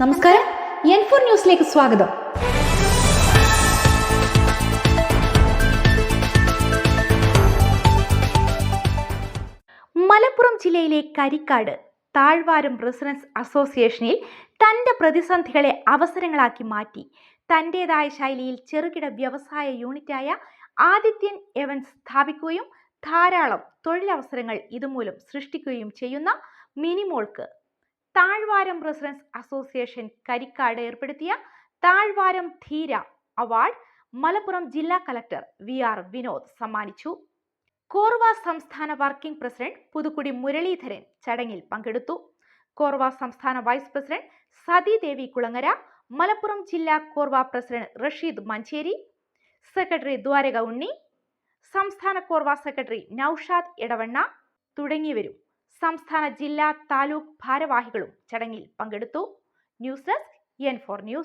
നമസ്കാരം, N4 ന്യൂസിലേക്ക് സ്വാഗതം. മലപ്പുറം ജില്ലയിലെ കരിക്കാട് താഴ്വാരം റെസിഡൻസ് അസോസിയേഷനിൽ തന്റെ പ്രതിസന്ധികളെ അവസരങ്ങളാക്കി മാറ്റി തന്റേതായ ശൈലിയിൽ ചെറുകിട വ്യവസായ യൂണിറ്റായ ആദിത്യൻ എവൻസ് സ്ഥാപിക്കുകയും ധാരാളം തൊഴിലവസരങ്ങൾ ഇതുമൂലം സൃഷ്ടിക്കുകയും ചെയ്യുന്ന മിനിമോൾക്ക് താഴ്വാരം റെസിഡൻസ് അസോസിയേഷൻ കരിക്കാട് ഏർപ്പെടുത്തിയ താഴ്വാരം ധീര അവാർഡ് മലപ്പുറം ജില്ലാ കളക്ടർ VR വിനോദ് സമ്മാനിച്ചു. കോർവ സംസ്ഥാന വർക്കിംഗ് പ്രസിഡന്റ് പുതുക്കുടി മുരളീധരൻ ചടങ്ങിൽ പങ്കെടുത്തു. കോർവ സംസ്ഥാന വൈസ് പ്രസിഡന്റ് സതീദേവി കുളങ്ങര, മലപ്പുറം ജില്ലാ കോർവ പ്രസിഡന്റ് റഷീദ് മഞ്ചേരി, സെക്രട്ടറി ദ്വാരക ഉണ്ണി, സംസ്ഥാന കോർവ സെക്രട്ടറി നൌഷാദ് എടവണ്ണ തുടങ്ങിയവരും സംസ്ഥാന ജില്ലാ താലൂക്ക് ഭാരവാഹികളും ചടങ്ങിൽ പങ്കെടുത്തു. News desk N4 news.